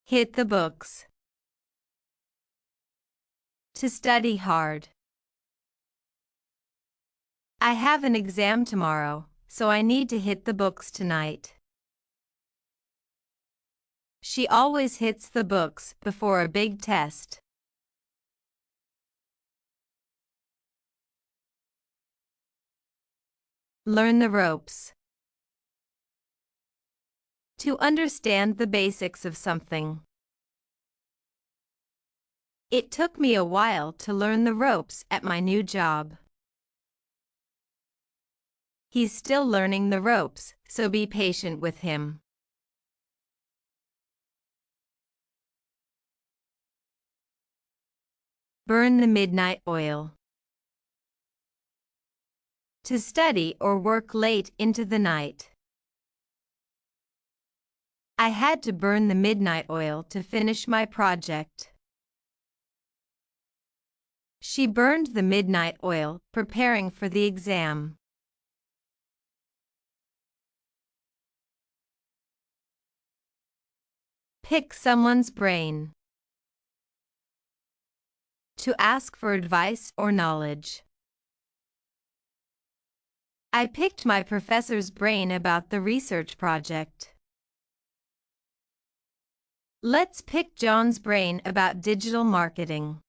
Hit the books. To study hard. I have an exam tomorrow, so I need to hit the books tonight. She always hits the books before a big test. Learn the ropes. To understand the basics of something. It took me a while to learn the ropes at my new job. He's still learning the ropes, so be patient with him. Burn the midnight oil. To study or work late into the night. I had to burn the midnight oil to finish my project. She burned the midnight oil preparing for the exam. Pick someone's brain. To ask for advice or knowledge. I picked my professor's brain about the research project. Let's pick John's brain about digital marketing.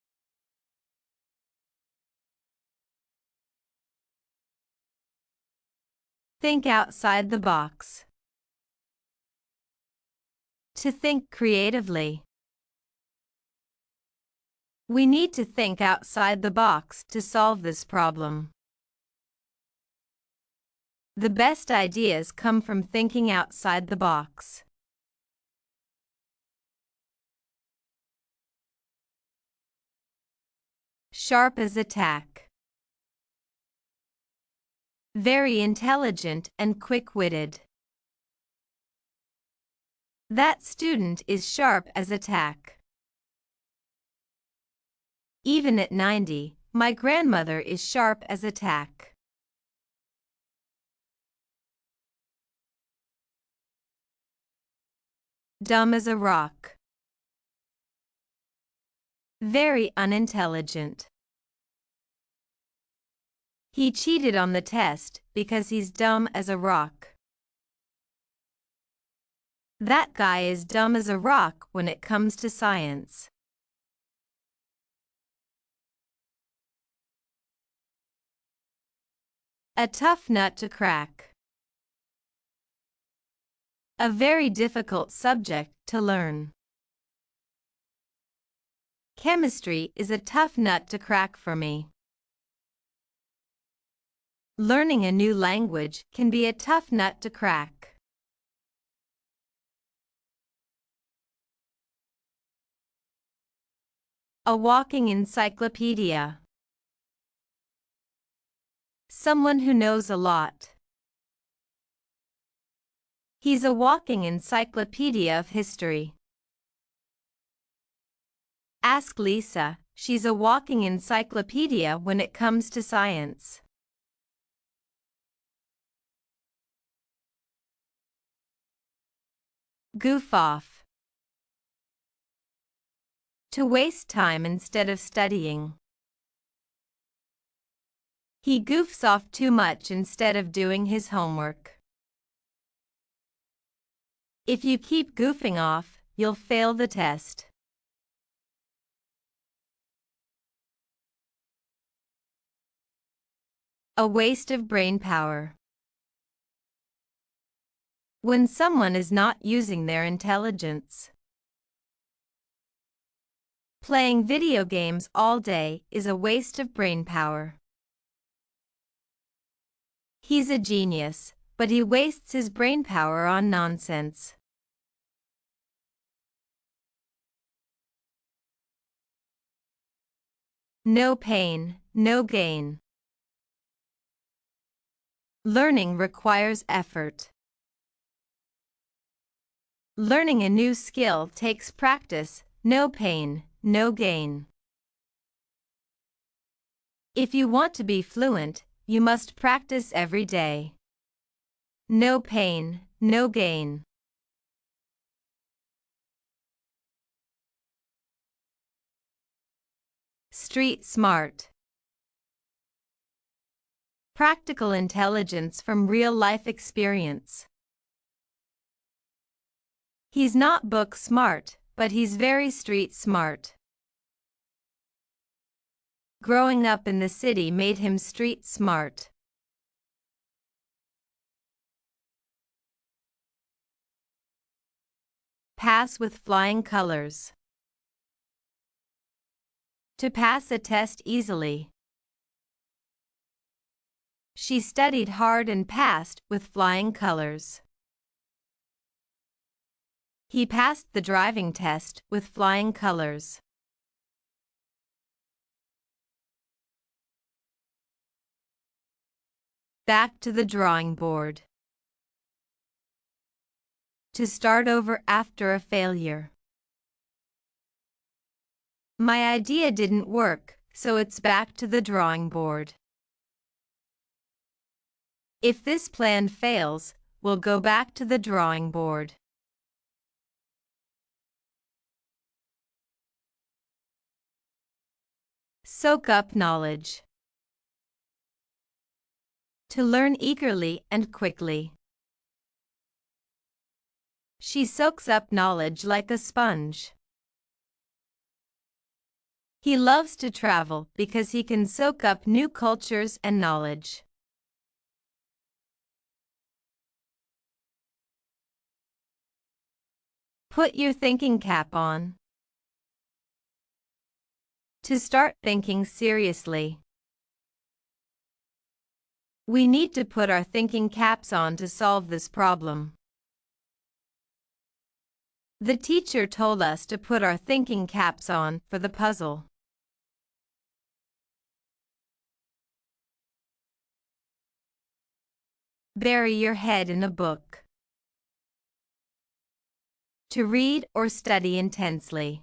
Think outside the box. To think creatively. We need to think outside the box to solve this problem. The best ideas come from thinking outside the box. Sharp as a tack. Very intelligent and quick-witted. That student is sharp as a tack. Even at 90, my grandmother is sharp as a tack. Dumb as a rock. Very unintelligent. He cheated on the test because he's dumb as a rock. That guy is dumb as a rock when it comes to science. A tough nut to crack. A very difficult subject to learn. Chemistry is a tough nut to crack for me. Learning a new language can be a tough nut to crack. A walking encyclopedia. Someone who knows a lot. He's a walking encyclopedia of history. Ask Lisa, she's a walking encyclopedia when it comes to science. Goof off. To waste time instead of studying. He goofs off too much instead of doing his homework. If you keep goofing off, you'll fail the test. A waste of brain power. When someone is not using their intelligence. Playing video games all day is a waste of brain power. He's a genius, but he wastes his brain power on nonsense. No pain, no gain. Learning requires effort. Learning a new skill takes practice, no pain, no gain. If you want to be fluent, you must practice every day. No pain, no gain. Street smart. Practical intelligence from real-life experience. He's not book smart, but he's very street smart. Growing up in the city made him street smart. Pass with flying colors. To pass a test easily. She studied hard and passed with flying colors. He passed the driving test with flying colors. Back to the drawing board. To start over after a failure. My idea didn't work, so it's back to the drawing board. If this plan fails, we'll go back to the drawing board. Soak up knowledge. To learn eagerly and quickly. She soaks up knowledge like a sponge. He loves to travel because he can soak up new cultures and knowledge. Put your thinking cap on. To start thinking seriously. We need to put our thinking caps on to solve this problem. The teacher told us to put our thinking caps on for the puzzle. Bury your head in a book. To read or study intensely.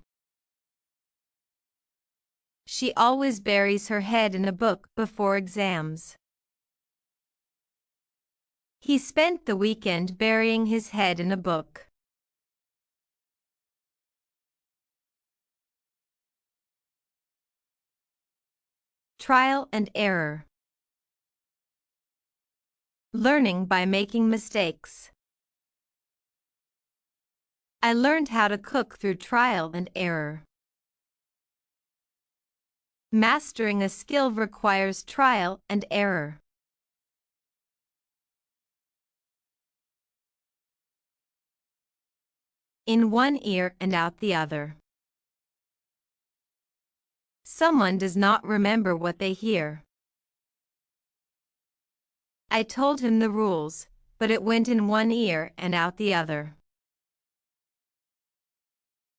She always buries her head in a book before exams. He spent the weekend burying his head in a book. Trial and error. Learning by making mistakes. I learned how to cook through trial and error. Mastering a skill requires trial and error. In one ear and out the other. Someone does not remember what they hear. I told him the rules, but it went in one ear and out the other.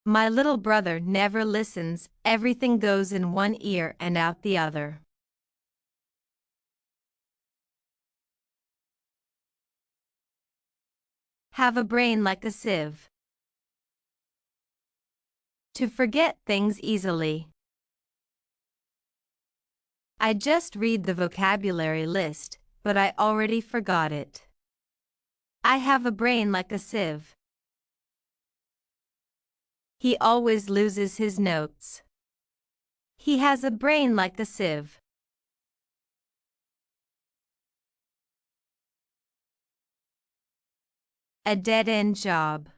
My little brother never listens, everything goes in one ear and out the other. Have a brain like a sieve. To forget things easily. I just read the vocabulary list, but I already forgot it. I have a brain like a sieve. He always loses his notes. He has a brain like a sieve. A dead-end job.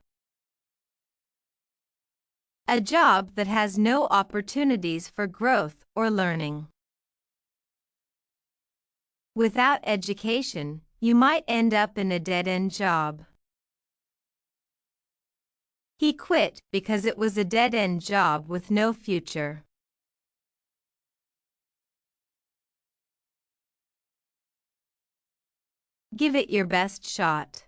A job that has no opportunities for growth or learning. Without education, you might end up in a dead-end job. He quit because it was a dead-end job with no future. Give it your best shot.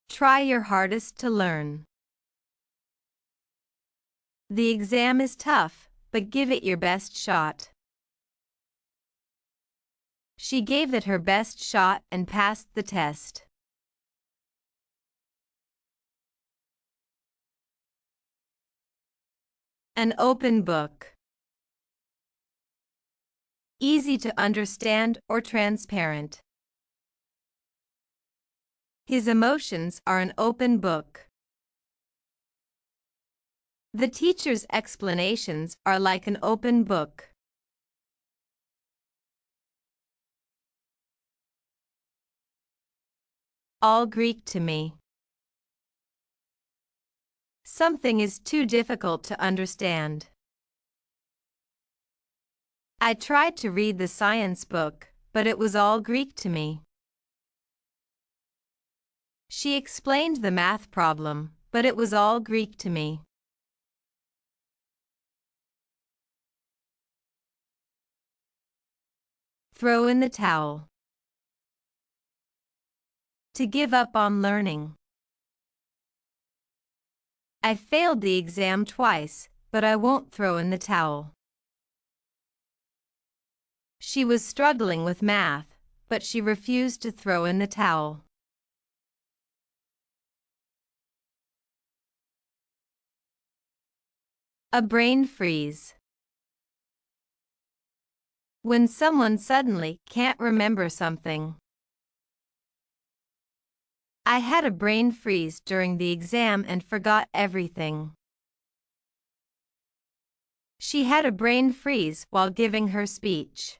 Try your hardest to learn. The exam is tough, but give it your best shot. She gave it her best shot and passed the test. An open book. Easy to understand or transparent. His emotions are an open book. The teacher's explanations are like an open book. All Greek to me. Something is too difficult to understand. I tried to read the science book, but it was all Greek to me. She explained the math problem, but it was all Greek to me. Throw in the towel. To give up on learning. I failed the exam twice, but I won't throw in the towel. She was struggling with math, but she refused to throw in the towel. A brain freeze. When someone suddenly can't remember something. I had a brain freeze during the exam and forgot everything. She had a brain freeze while giving her speech.